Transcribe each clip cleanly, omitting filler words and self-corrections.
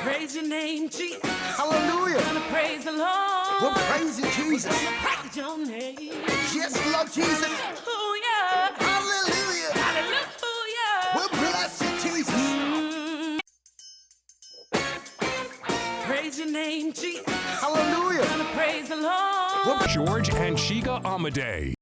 Praise your name, Jesus. Hallelujah. We're gonna praise the Lord. We're praising Jesus. We're gonna praise your name. Yes, Lord Jesus. Hallelujah. Hallelujah. Hallelujah. We're blessing Jesus. Praise your name, Jesus. Hallelujah. We're gonna praise the Lord. George and Shiga Amadei.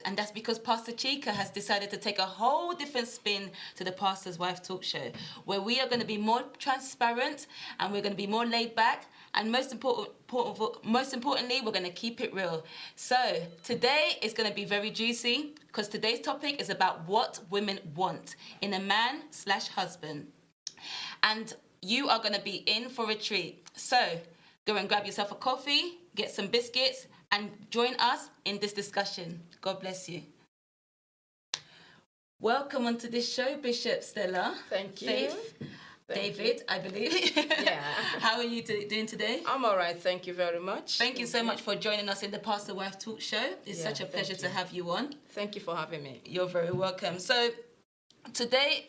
And that's because Pastor Chica has decided to take a whole different spin to the Pastor's Wife Talk Show, where we are going to be more transparent and we're going to be more laid back, and most importantly, we're going to keep it real. So today is going to be very juicy because today's topic is about what women want in a man/husband. And you are going to be in for a treat. So go and grab yourself a coffee, get some biscuits, and join us in this discussion. God bless you. Welcome onto this show, Bishop Stella. Thank you. Faith, David, I believe. Yeah. How are you doing today? I'm all right. Thank you very much. Thank you so much for joining us in the Pastor Wife Talk Show. It's Yeah, such a pleasure to have you on. Thank you for having me. You're very welcome. So today,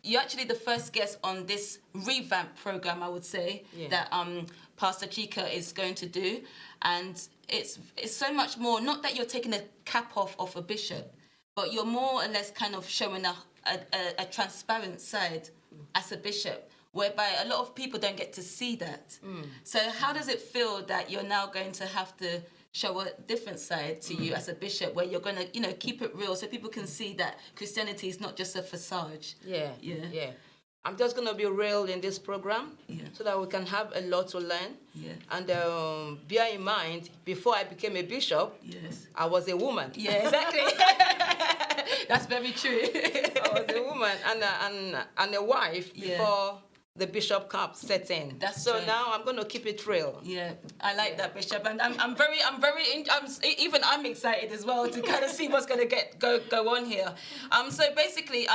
you're actually the first guest on this revamp program, I would say, that Pastor Chica is going to do. And it's so much more, not that you're taking the cap off of a bishop, but you're more or less kind of showing a transparent side as a bishop, whereby a lot of people don't get to see that. So how does it feel that you're now going to have to show a different side to you as a bishop, where you're going to, keep it real so people can see that Christianity is not just a facade? Yeah. I'm just going to be real in this program so that we can have a lot to learn. Yeah. And bear in mind, before I became a bishop, I was a woman. Yeah, exactly. That's very true. I was a woman and a wife before the bishop cap set in. That's so true. now I'm going to keep it real. Yeah, I like that, Bishop, and I'm excited as well to kind of see what's going to go on here. So basically,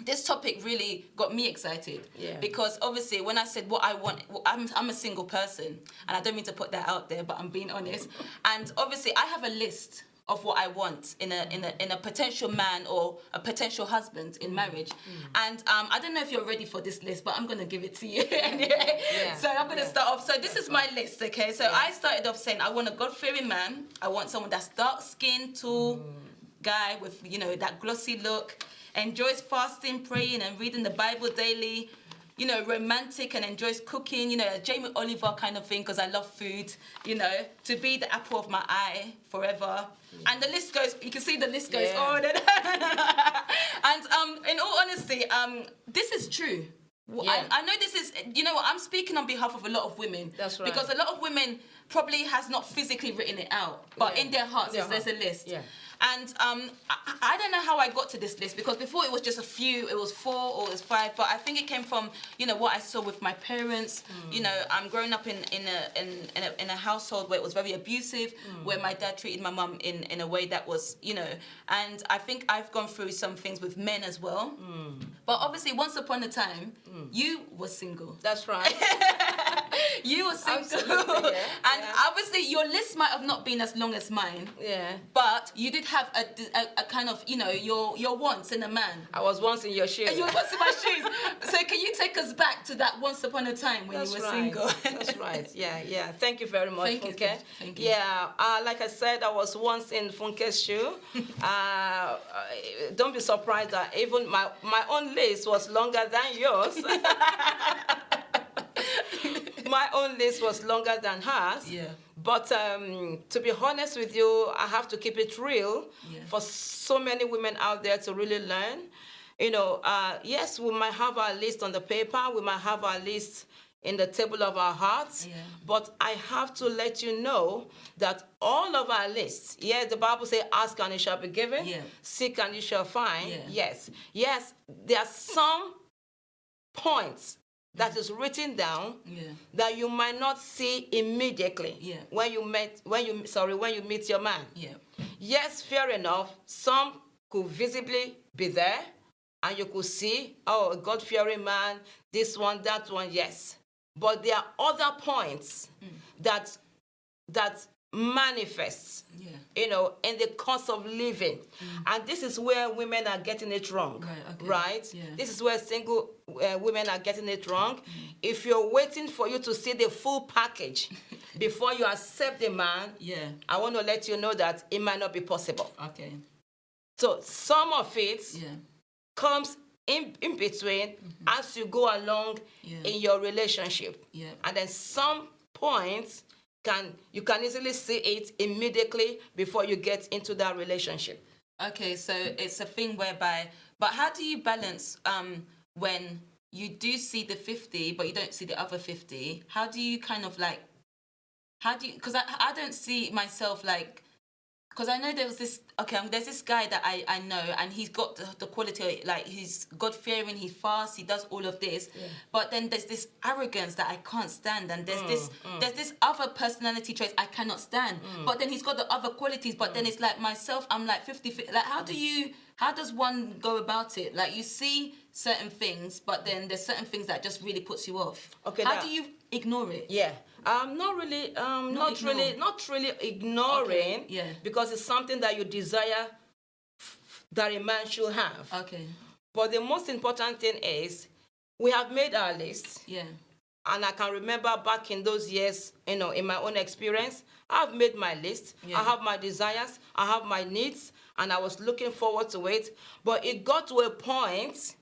this topic really got me excited because obviously when I said what I want, I'm a single person, and I don't mean to put that out there, but I'm being honest. And obviously I have a list of what I want in a potential man or a potential husband in marriage. And I don't know if you're ready for this list, but I'm going to give it to you anyway. So I'm going to start off. So this is my list, okay? So I started off saying I want a God-fearing man. I want someone that's dark-skinned, tall guy with, that glossy look, enjoys fasting, praying, and reading the Bible daily, romantic and enjoys cooking, a Jamie Oliver kind of thing, because I love food, to be the apple of my eye forever. And the list goes, you can see the list goes on. And in all honesty, this is true. I know this is, I'm speaking on behalf of a lot of women. That's right. Because a lot of women probably has not physically written it out, but in their hearts there's a list. Yeah. And I don't know how I got to this list, because before it was just a few, it was 4 or it was 5, but I think it came from, what I saw with my parents. I'm growing up in a household where it was very abusive, where my dad treated my mum in a way that was, and I think I've gone through some things with men as well. But obviously, once upon a time, you were single. That's right. You were single. Absolutely, And obviously, your list might have not been as long as mine. Yeah. But you did have a kind of, your wants in a man. I was once in your shoes. You were once in my shoes. So can you take us back to that once upon a time when you were single? That's right. Yeah. Thank you very much, FUNKE. Thank you. Yeah, like I said, I was once in FUNKE's shoe. Don't be surprised that even my own list was longer than yours. My own list was longer than hers. Yeah. But to be honest with you, I have to keep it real for so many women out there to really learn. Yes, we might have our list on the paper. We might have our list in the table of our hearts. Yeah. But I have to let you know that all of our lists, the Bible says, ask and it shall be given. Yeah. Seek and you shall find. Yeah. Yes, there are some points that is written down that you might not see immediately when you meet your man. Yeah. Yes, fair enough. Some could visibly be there, and you could see, a God-fearing man, this one, that one, yes. But there are other points that manifests, in the course of living. And this is where women are getting it wrong, right? Yeah. This is where single women are getting it wrong. If you're waiting for you to see the full package before you accept a man, I want to let you know that it might not be possible. Okay. So some of it comes in between as you go along in your relationship. And then some points you can easily see it immediately before you get into that relationship. Okay, so it's a thing whereby, but how do you balance when you do see the 50 but you don't see the other 50? How do you kind of like, because I don't see myself like, because I know there's this guy that I know, and he's got the quality, like he's God-fearing, he fasts, he does all of this, but then there's this arrogance that I can't stand, and there's this other personality traits I cannot stand, but then he's got the other qualities, but then it's like myself, I'm like 50-50, like how does one go about it? Like you see certain things, but then there's certain things that just really puts you off. Okay, how do you ignore it? Yeah. Not really ignoring, because it's something that you desire that a man should have. Okay. But the most important thing is we have made our list. Yeah. And I can remember back in those years, in my own experience, I've made my list. I have my desires, I have my needs, and I was looking forward to it. But it got to a point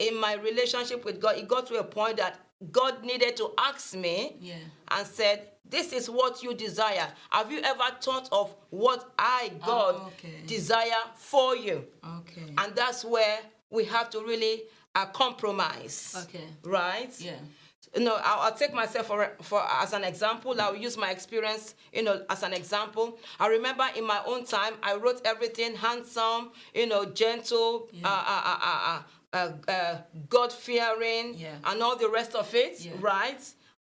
in my relationship with God, it got to a point that God needed to ask me and said, this is what you desire. Have you ever thought of what I, God, desire for you? Okay. And that's where we have to really compromise. Okay. Right? Yeah. I'll take myself for as an example. I'll use my experience, as an example. I remember in my own time, I wrote everything handsome, gentle, God-fearing, and all the rest of it, right?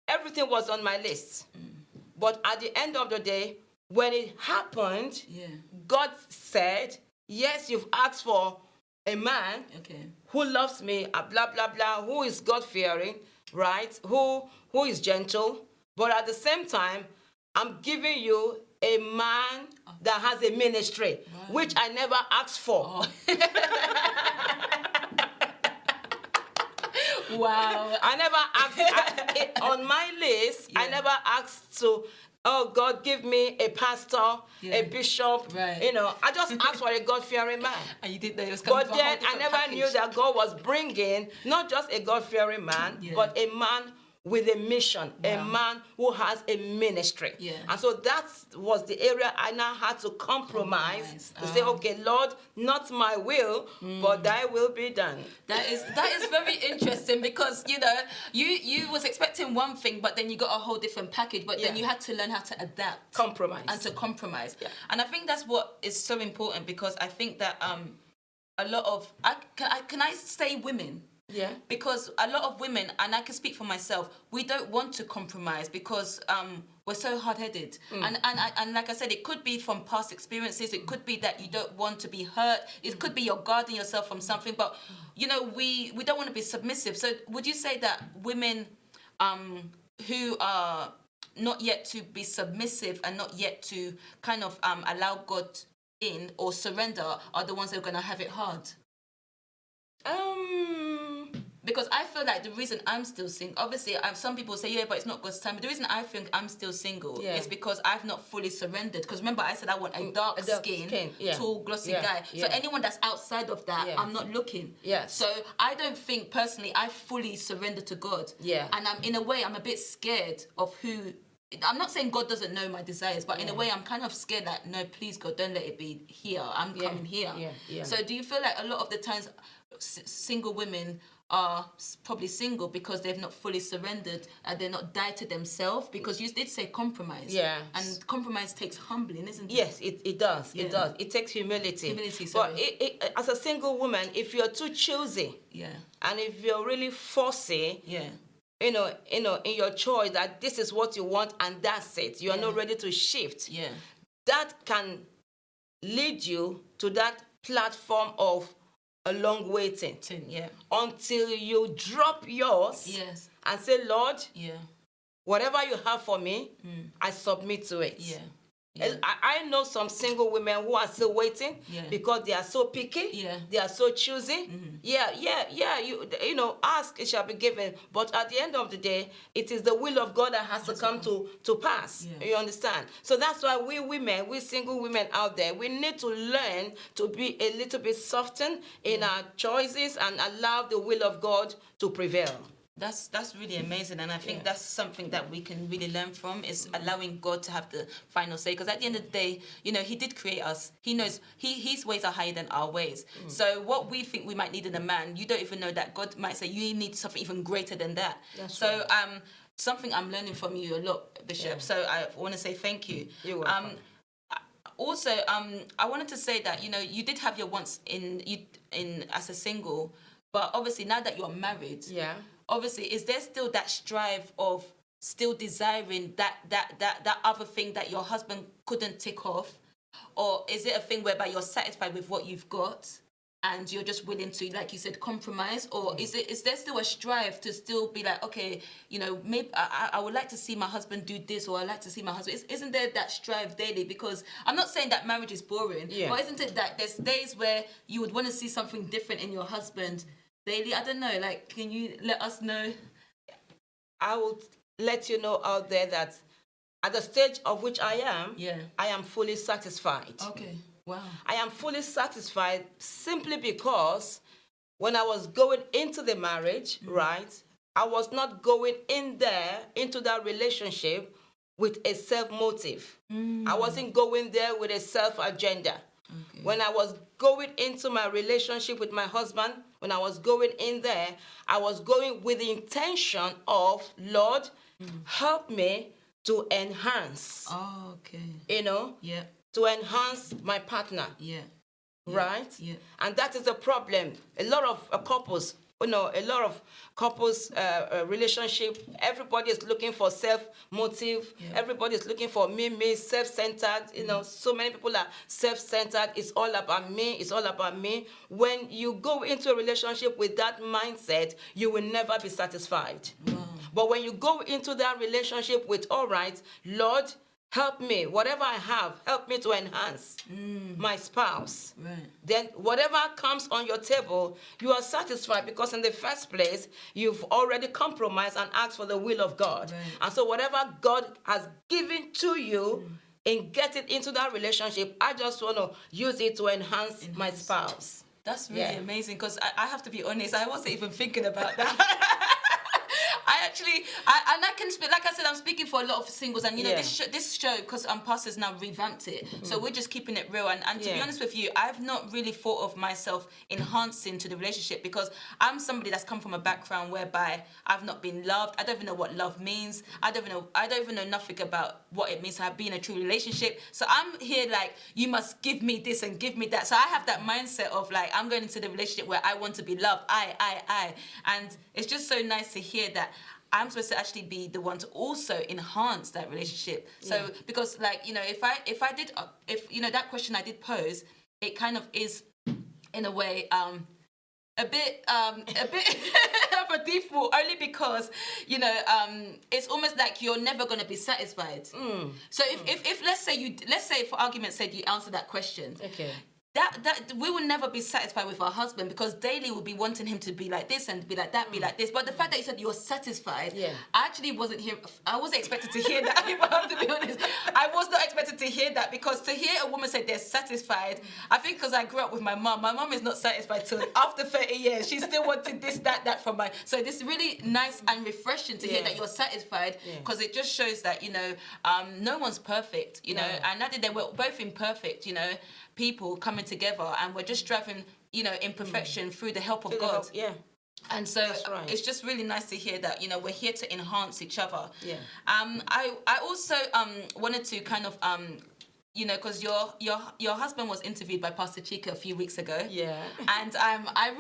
Everything was on my list. But at the end of the day, when it happened, God said, yes, you've asked for a man who loves me, blah, blah, blah, who is God-fearing, right? Who is gentle. But at the same time, I'm giving you a man that has a ministry, which I never asked for. Wow. I never asked, on my list, I never asked to, oh, God, give me a pastor, a bishop. Right. I just asked for a God-fearing man. And you did that. It was coming. But then I never knew that God was bringing not just a God-fearing man, but a man with a mission, a man who has a ministry. And so that was the area I now had to compromise to say, okay, Lord, not my will, but thy will be done. That is very interesting, because you was expecting one thing, but then you got a whole different package, but then you had to learn how to adapt, compromise. And I think that's what is so important, because I think that a lot of can I say women? Yeah. Because a lot of women, and I can speak for myself, we don't want to compromise because we're so hard-headed. And like I said, it could be from past experiences. It could be that you don't want to be hurt. It could be you're guarding yourself from something. But, we don't want to be submissive. So would you say that women who are not yet to be submissive and not yet to kind of allow God in or surrender are the ones that are going to have it hard? Because I feel like the reason I'm still single, obviously, some people say, but it's not God's time. But the reason I think I'm still single is because I've not fully surrendered. Because remember, I said I want a dark skin, tall, glossy guy. So anyone that's outside of that, I'm not looking. So I don't think, personally, I fully surrendered to God. And in a way, I'm a bit scared of who... I'm not saying God doesn't know my desires, but in a way, I'm kind of scared that, no, please, God, don't let it be here. I'm coming here. So do you feel like a lot of the times single women are probably single because they've not fully surrendered and they're not died to themselves? Because you did say compromise. And compromise takes humbling, isn't it? Yes, it does. It does. It takes humility. But as a single woman, if you're too choosy, and if you're really fussy, in your choice that this is what you want and that's it, you are not ready to shift, that can lead you to that platform of a long waiting until you drop yours and say, Lord, whatever you have for me, I submit to it. I know some single women who are still waiting because they are so picky. They are so choosy. You know, ask, it shall be given. But at the end of the day, it is the will of God that has to come to pass. You understand? So that's why we women, we single women out there, we need to learn to be a little bit softened in our choices and allow the will of God to prevail. That's really amazing, and I think that's something that we can really learn from, is allowing God to have the final say. Because at the end of the day, you know, He did create us. He knows His ways are higher than our ways. So what we think we might need in a man, you don't even know that God might say you need something even greater than that. Something I'm learning from you a lot, Bishop. So I want to say thank you. You're welcome. Also, I wanted to say that, you know, you did have your wants in as a single, but obviously now that you're married, obviously, is there still that strive of still desiring that other thing that your husband couldn't tick off? Or is it a thing whereby you're satisfied with what you've got and you're just willing to, like you said, compromise? Or is there still a strive to still be like, okay, you know, maybe I would like to see my husband do this, or I like to see my husband... Isn't there that strive daily? Because I'm not saying that marriage is boring, but isn't it that there's days where you would want to see something different in your husband daily? I don't know, like, can you let us know? I will let you know out there that at the stage of which I am, I am fully satisfied. Okay, wow. I am fully satisfied simply because when I was going into the marriage, right, I was not going in there, into that relationship with a self-motive. I wasn't going there with a self-agenda. Okay. When I was going into my relationship with my husband, when I was going in there, I was going with the intention of, Lord, help me to enhance. Oh, okay. You know? Yeah. To enhance my partner. Yeah. Right? Yeah. And that is the problem. A lot of couples, you know, a lot of couples relationship, everybody is looking for self-motive. Everybody is looking for me, self-centered. You know, so many people are self-centered. It's all about me. It's all about me. When you go into a relationship with that mindset, you will never be satisfied. Wow. But when you go into that relationship with, all right, Lord, help me, whatever I have, help me to enhance my spouse. Right. Then whatever comes on your table, you are satisfied, because in the first place, you've already compromised and asked for the will of God. Right. And so whatever God has given to you in getting into that relationship, I just want to use it to enhance my spouse. That's really amazing, because I have to be honest, I wasn't even thinking about that. I can speak, like I said, I'm speaking for a lot of singles, and you know, this show, because Pastors now revamped it, so we're just keeping it real. And to be honest with you, I've not really thought of myself enhancing to the relationship, because I'm somebody that's come from a background whereby I've not been loved. I don't even know what love means. I don't even know nothing about what it means to be in a true relationship. So I'm here like, you must give me this and give me that. So I have that mindset of like, I'm going into the relationship where I want to be loved. I. And it's just so nice to hear that I'm supposed to actually be the one to also enhance that relationship. So because, like, you know, if you know, that question I did pose, it kind of is in a way a bit of a default, only because, you know, it's almost like you're never going to be satisfied. So if let's say for argument's sake you answer that question, that we will never be satisfied with our husband, because daily we'll be wanting him to be like this and be like that, be like this. But the fact that you said you're satisfied, I actually wasn't here. I wasn't expected to hear that, if I have to be honest. I was not expected to hear that, because to hear a woman say they're satisfied, I think because I grew up with my mum. My mum is not satisfied till after 30 years. She still wanted this, that from my... So this is really nice and refreshing to hear that you're satisfied, because it just shows that, you know, no one's perfect, you know, and that they were both imperfect, you know, people coming together, and we're just striving, you know, in perfection through the help of God. And so it's just really nice to hear that, you know, we're here to enhance each other. I also wanted to kind of you know, because your husband was interviewed by Pastor Chika a few weeks ago. Yeah. And I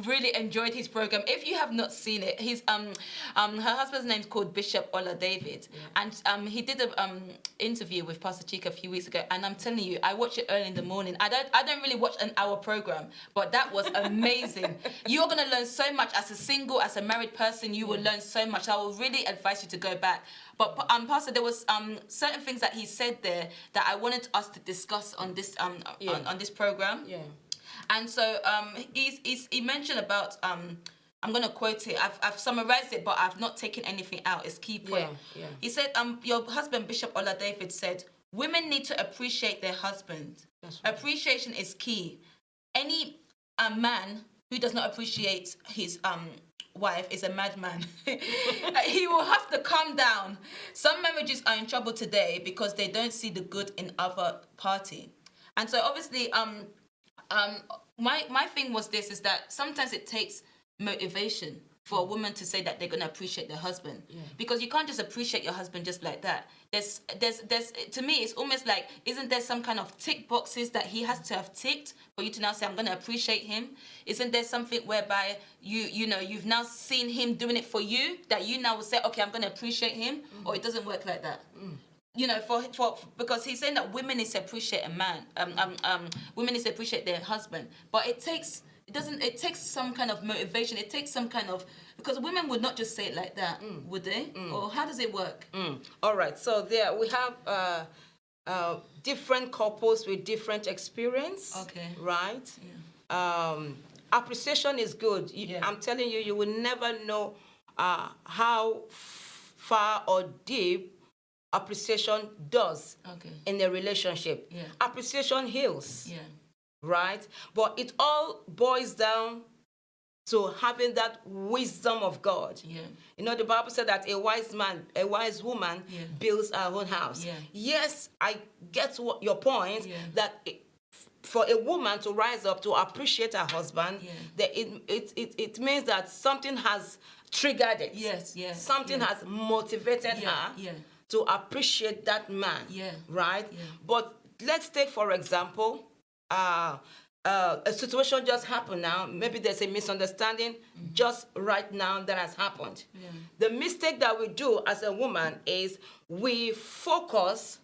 really enjoyed his program. If you have not seen it, his her husband's name's called Bishop Ola David, and he did a interview with Pastor Chika a few weeks ago. And I'm telling you, I watch it early in the morning. I don't really watch an hour program, but that was amazing. You're gonna learn so much as a single, as a married person. You will learn so much. I will really advise you to go back. But Pastor, there was certain things that he said there that I wanted us to discuss on this on this program. Yeah. And so he mentioned about I'm gonna quote it. I've summarized it, but I've not taken anything out. It's key point. Yeah. He said your husband Bishop Ola David said women need to appreciate their husband. That's right. Appreciation is key. Any man who does not appreciate his wife is a madman. He will have to calm down. Some marriages are in trouble today because they don't see the good in other party. And so obviously my thing was this, is that sometimes it takes motivation for a woman to say that they're going to appreciate their husband. Because you can't just appreciate your husband just like that. There's to me, it's almost like, isn't there some kind of tick boxes that he has to have ticked for you to now say, I'm going to appreciate him? Isn't there something whereby you know, you've now seen him doing it for you, that you now will say, okay, I'm going to appreciate him? Or it doesn't work like that? You know, for because he's saying that women need to appreciate a man, women need to appreciate their husband, but it takes some kind of motivation. It takes some kind of, because women would not just say it like that, would they? Or how does it work? All right. So there we have different couples with different experience. Okay. Right. Yeah. Appreciation is good. I'm telling you, you will never know how far or deep appreciation does in a relationship. Appreciation heals. Right? But it all boils down to having that wisdom of God. You know, the Bible said that a wise woman builds her own house. Yes, I get your point, that for a woman to rise up to appreciate her husband, that it means that something has triggered it. Something has motivated her to appreciate that man. Right? But let's take, for example, a situation just happened now. Maybe there's a misunderstanding just right now that has happened. The mistake that we do as a woman is we focus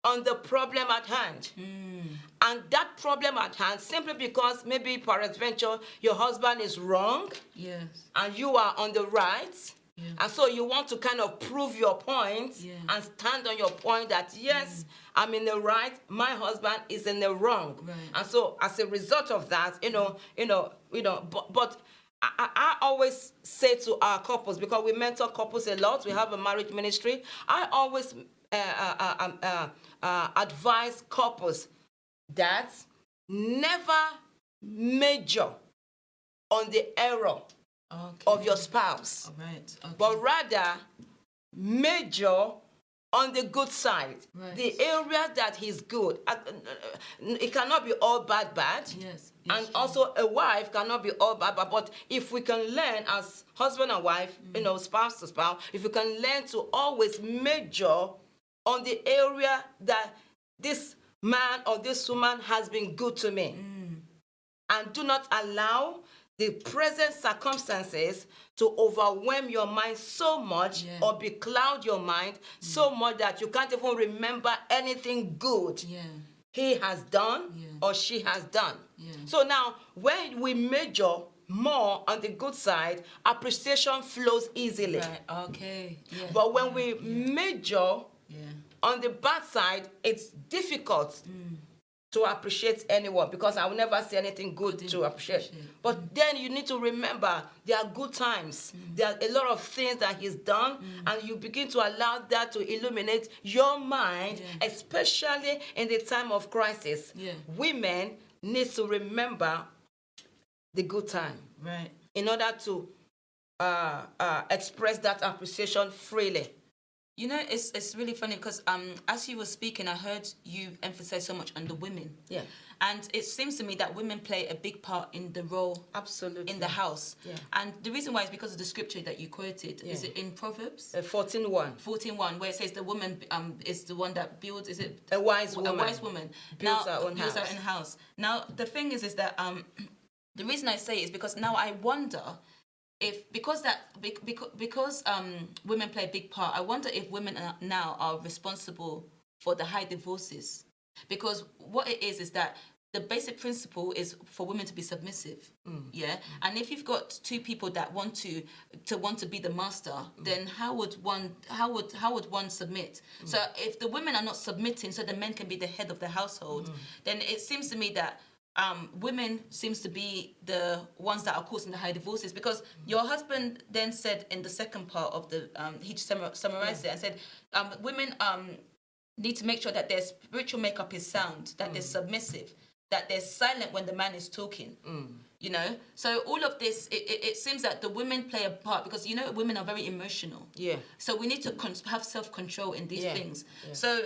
on the problem at hand. And that problem at hand, simply because maybe peradventure your husband is wrong and you are on the right. And so you want to kind of prove your point and stand on your point that, yes, I'm in the right, my husband is in the wrong. And so as a result of that, but I always say to our couples, because we mentor couples a lot, we have a marriage ministry, I always advise couples that never major on the error of your spouse, but rather major on the good side, the area that he's good. It cannot be all bad. And also a wife cannot be all bad. But if we can learn as husband and wife, spouse to spouse, if we can learn to always major on the area that this man or this woman has been good to me, and do not allow the present circumstances to overwhelm your mind so much or becloud your mind so much that you can't even remember anything good he has done or she has done. So now, when we major more on the good side, appreciation flows easily. But when we major on the bad side, it's difficult to appreciate anyone, because I will never see anything good to appreciate. But then you need to remember there are good times. There are a lot of things that he's done, and you begin to allow that to illuminate your mind, especially in the time of crisis. Women need to remember the good time in order to express that appreciation freely. You know, it's really funny because as you were speaking, I heard you emphasize so much on the women. Yeah. And it seems to me that women play a big part in the role Absolutely. in the house. Yeah. And the reason why is because of the scripture that you quoted. Yeah. Is it in Proverbs? 14:1. 14:1, where it says the woman is the one that builds, is it? A wise woman. A wise woman. Builds her own builds house. her own house. Now, the thing is that the reason I say it is because now I wonder if, because women play a big part, I wonder if women now are responsible for the high divorces. Because what it is that the basic principle is for women to be submissive, yeah. And if you've got two people that want to be the master, then how would one submit? So if the women are not submitting, so the men can be the head of the household, then it seems to me that women seems to be the ones that are causing the high divorces. Because your husband then said in the second part of the he summarized it and said women need to make sure that their spiritual makeup is sound, that they're submissive, that they're silent when the man is talking. You know, so all of this, it seems that the women play a part because, you know, women are very emotional. Yeah. So we need to have self-control in these things. Yeah. So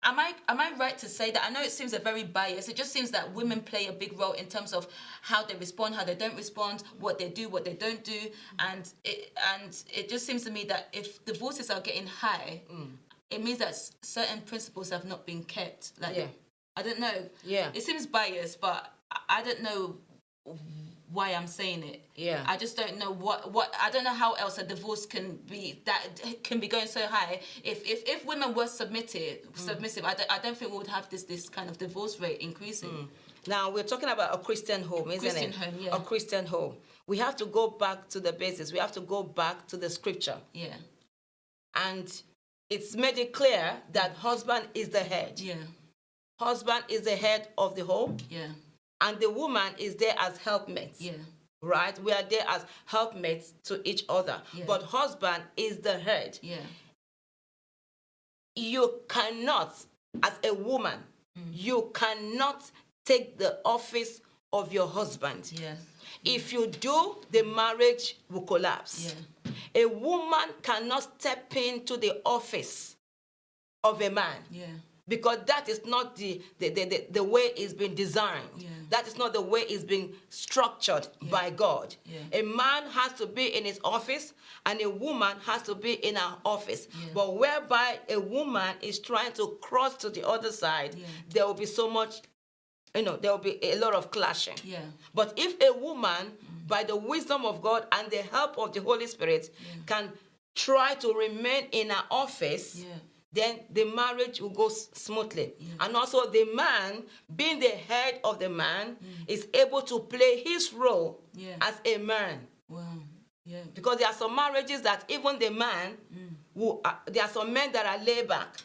am I right to say that? I know it seems a very biased. It just seems that women play a big role in terms of how they respond, how they don't respond, what they do, what they don't do, and it just seems to me that if divorces are getting high, it means that certain principles have not been kept. Like, I don't know. Yeah. It seems biased, but I don't know why I'm saying it. Yeah. I just don't know what I don't know how else a divorce can be going so high. If women were submissive, I don't think we would have this kind of divorce rate increasing. Now we're talking about a Christian home, isn't Christian it? home, yeah. A Christian home. We have to go back to the basics. We have to go back to the scripture. Yeah. And it's made it clear that husband is the head. Yeah. Husband is the head of the home. Yeah. And the woman is there as helpmates. Yeah. Right? We are there as helpmates to each other. Yeah. But husband is the head. Yeah. You cannot, as a woman, you cannot take the office of your husband. Yeah. If you do, the marriage will collapse. Yeah. A woman cannot step into the office of a man. Yeah. Because that is not the way it's been designed. Yeah. That is not the way it's been structured by God. Yeah. A man has to be in his office and a woman has to be in her office. Yeah. But whereby a woman is trying to cross to the other side, there will be so much, there will be a lot of clashing. Yeah. But if a woman, by the wisdom of God and the help of the Holy Spirit, can try to remain in her office, then the marriage will go smoothly. And also the man, being the head of the man, is able to play his role as a man. Wow. Yeah. Because there are some marriages that even the man, there are some men that are laid back.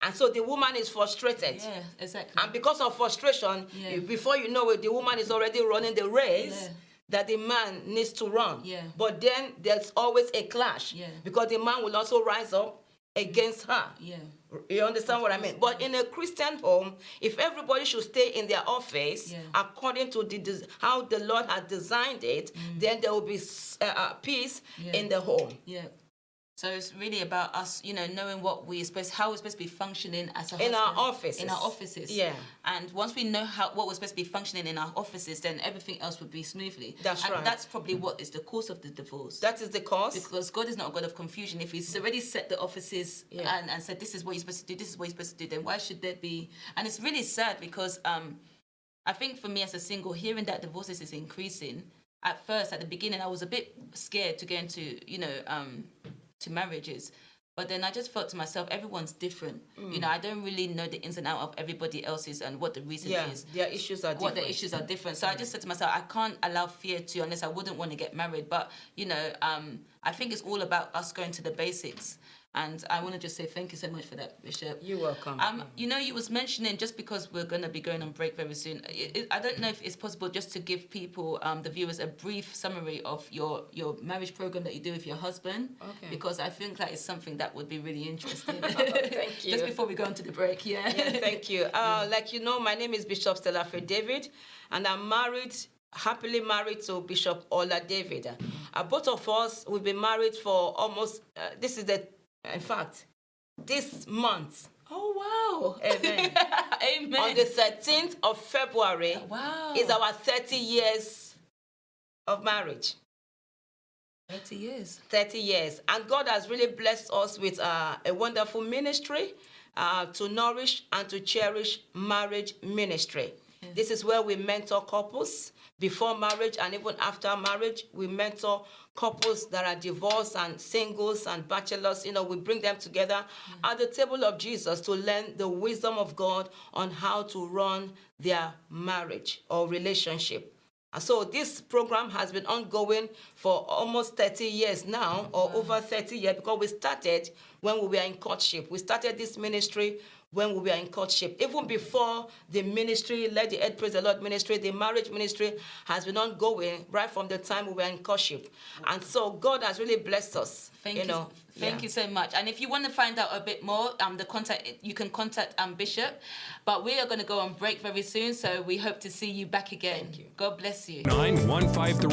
And so the woman is frustrated. Yeah, exactly. And because of frustration, before you know it, the woman is already running the race that the man needs to run. Yeah. But then there's always a clash. Because the man will also rise up against her. Yeah. You understand what I mean? But in a Christian home, if everybody should stay in their office according to how the Lord has designed it, then there will be peace in the home. Yeah. So it's really about us, knowing how we're supposed to be functioning as a husband. In our offices. In our offices. Yeah. And once we know what we're supposed to be functioning in our offices, then everything else would be smoothly. That's and right. That's probably what is the cause of the divorce. That is the cause. Because God is not a God of confusion. If He's already set the offices and said, this is what you're supposed to do, this is what you're supposed to do, then why should there be... And it's really sad because I think for me as a single, hearing that divorces is increasing, at first, at the beginning, I was a bit scared to go into, to marriages, but then I just felt to myself, everyone's different. I don't really know the ins and outs of everybody else's and what the reason is. Their issues are different. What the issues are different. So I just said to myself, I can't allow fear to, unless I wouldn't want to get married. But I think it's all about us going to the basics. And I want to just say thank you so much for that, Bishop. You're welcome. You was mentioning, just because we're going to be going on break very soon, I don't know if it's possible just to give people, the viewers, a brief summary of your marriage program that you do with your husband. Okay. Because I think that is something that would be really interesting. Thank you. Just before we go on to the break, yeah. Thank you. Like my name is Bishop Stella David, and I'm happily married to Bishop Ola David. Both of us, we've been married for almost, this is the In fact, this month, Oh, wow. amen, Amen. on the 13th of February, Wow. is our 30 years of marriage. 30 years. 30 years. And God has really blessed us with a wonderful ministry to nourish and to cherish marriage ministry. Yeah. This is where we mentor couples before marriage and even after marriage. We mentor couples that are divorced and singles and bachelors. We bring them together at the table of Jesus to learn the wisdom of God on how to run their marriage or relationship. And so this program has been ongoing for almost 30 years now, or over 30 years, because we started when we were in courtship. We started this ministry when we were in courtship. Even before the ministry, Let the Earth Praise the Lord ministry, the marriage ministry has been ongoing right from the time we were in courtship. And so God has really blessed us. Thank you so much. And if you want to find out a bit more, you can contact Bishop. But we are going to go on break very soon, so we hope to see you back again. Thank you. God bless you. 9153